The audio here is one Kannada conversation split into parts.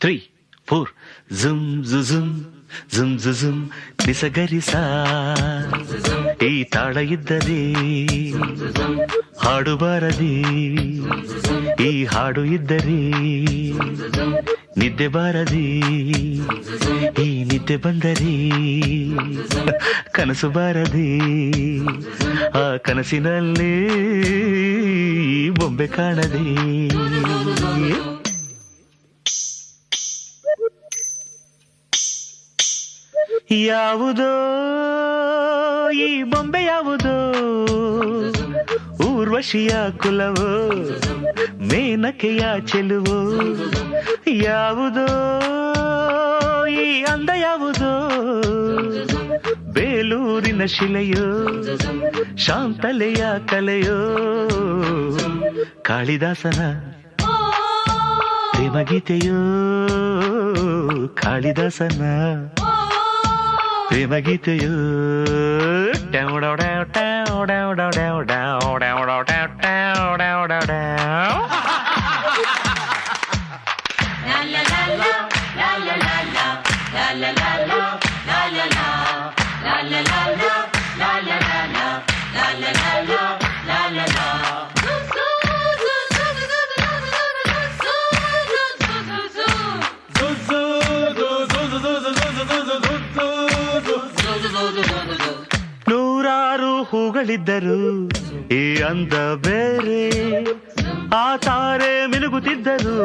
3, 4, ಜುಮ್ ಜುಮ್ ಜುಮ್ ಜುಮ್ ನಿಸಗರಿಸ ಈ ತಾಳ ಇದ್ದರೆ ಹಾಡು ಬಾರದಿ, ಈ ಹಾಡು ಇದ್ದರೆ ನಿದ್ದೆ ಬಾರದಿ, ಈ ನಿದ್ದೆ ಬಂದರೆ ಕನಸು ಬಾರದಿ, ಆ ಕನಸಿನಲ್ಲಿ ಬೊಂಬೆ ಕಾಣದೆ. ಯಾವುದೋ ಈ ಬೊಂಬೆ ಯಾವುದೋ, ಊರ್ವಶಿಯ ಕುಲವೋ ಮೇನಕೆಯ ಚೆಲುವೋ, ಯಾವುದೋ ಈ ಅಂದ ಯಾವುದೋ, ಬೇಲೂರಿನ ಶಿಲೆಯೋ ಶಾಂತಲೆಯ ಕಲೆಯೋ, ಕಾಳಿದಾಸನ ಪ್ರೇಮಗೀತೆಯೋ, ಕಾಳಿದಾಸನ ಪ್ರೇಮಗೀತೆಯೋ. ನೂರಾರು ಹೂಗಳಿದ್ದರು ಈ ಅಂದ ಬೇರೆ, ಆ ತಾರೆ ಮಿನುಗುತ್ತಿದ್ದರು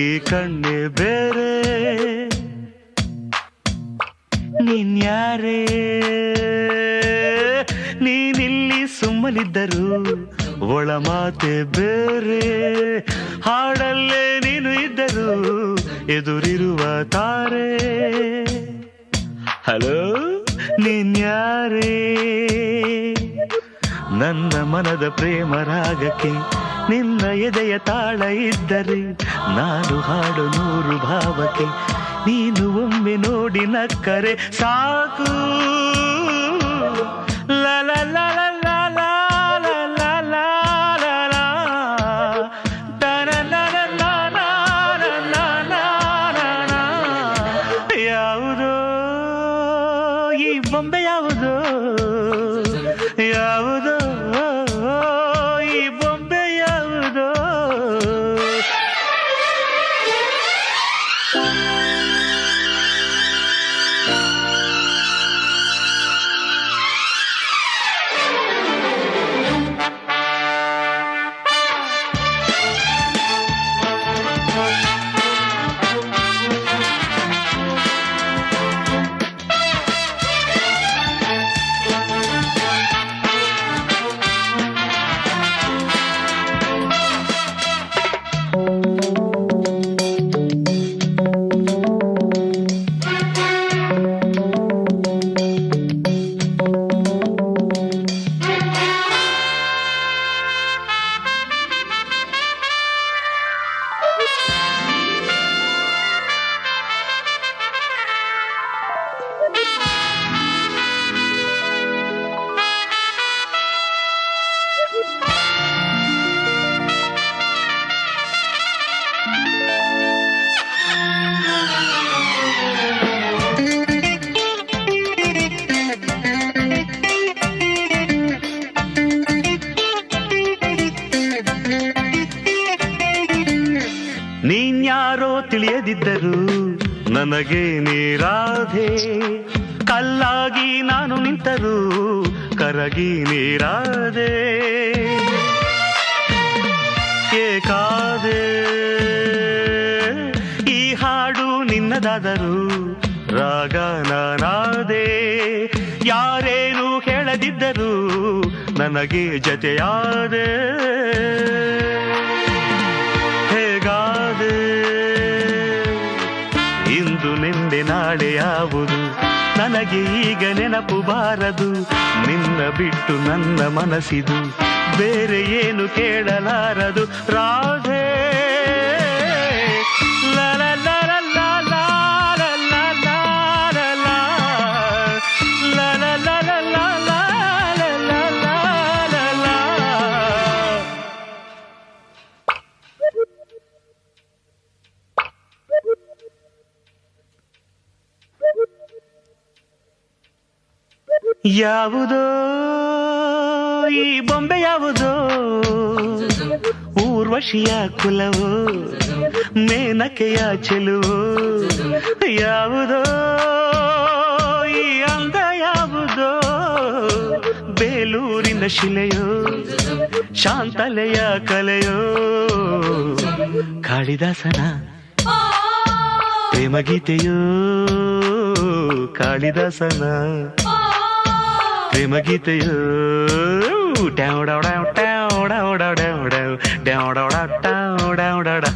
ಈ ಕಣ್ಣೆ ಬೇರೆ. ನೀನ್ಯಾರೇ ನೀನಿಲ್ಲಿ ಸುಮ್ಮನಿದ್ದರು ಒಳ ಮಾತೆ ಬೇರೆ, ಹಾಡಲ್ಲೇ ನೀನು ಇದ್ದರು ಎದುರಿರುವ ತಾರೆ. ಹಲೋ ನೀನ್ಯಾರೇ, ನನ್ನ ಮನದ ಪ್ರೇಮ ರಾಗಕ್ಕೆ ನಿನ್ನ ಎದೆಯ ತಾಳ ಇದ್ದರೆ ನಾನು ಹಾಡು ನೂರು ಭಾವಕ್ಕೆ, ನೀನು ಒಮ್ಮೆ ನೋಡಿ ನಕ್ಕರೆ ಸಾಕು. ಲಲ ಲಲ ಲಲ ಲಲ ಲಲ ಲಲ ಲಲ. ಯಾವುದೋ ಈ ಬೊಂಬೆ ಯಾವುದೋ, ಯಾವುದೋ ಈ ಬೊಂಬೆ ಯಾವುದೋ. ನೀನ್ಯಾರೋ ತಿಳಿಯದಿದ್ದರು ನನಗೆ ನೀರಾಧೆ, ಕಲ್ಲಾಗಿ ನಾನು ನಿಂತರು ಕರಗಿ ನೀರಾದೆ. ಏಕಾದೆ ಈ ಹಾಡು ನಿನ್ನದಾದರು ರಾಗ ನಾನಾದೆ, ಯಾರೇನು ಹೇಳದಿದ್ದರು ನನಗೆ ಜತೆಯಾದೆ. ಹೇಗಾದೆ ಇಂದು ನಿಂದೆ ನಾಳೆ ಯಾವುದು ನನಗೆ ಈಗ ನೆನಪು ಬಾರದು, ನಿನ್ನ ಬಿಟ್ಟು ನನ್ನ ಮನಸ್ಸಿದು ಬೇರೆ ಏನು ಕೇಳಲಾರದು. ರಾಧೆ ಲಲ ಲಲ ಲಲ ಲಲ ಲಲ ಲಲ ಲಲ ಲಲ. ಯಾವುದೋ ಈ ಬೊಂಬೆ ಯಾವುದೋ ಊರ್ವಶಿಯ ಕುಲವೋ ಮೇನಕೆಯ ಚೆಲುವೋ ಯಾವುದೋ ಈ ಅಂದ ಯಾವುದೋ ಬೇಲೂರಿನ ಶಿಲೆಯೋ ಶಾಂತಲೆಯ ಕಲೆಯೋ ಕಾಳಿದಾಸನ ಪ್ರೇಮಗೀತೆಯೋ ಕಾಳಿದಾಸನ ಪ್ರೇಮಗೀತೆಯೋ ಡೌ ಡೌ ಡೌ ಡೌ ಡೌ ಡೌ ಡೌ ಡೌ ಡೌ ಡೌ ಡೌ ಡೌ ಡೌ ಡೌ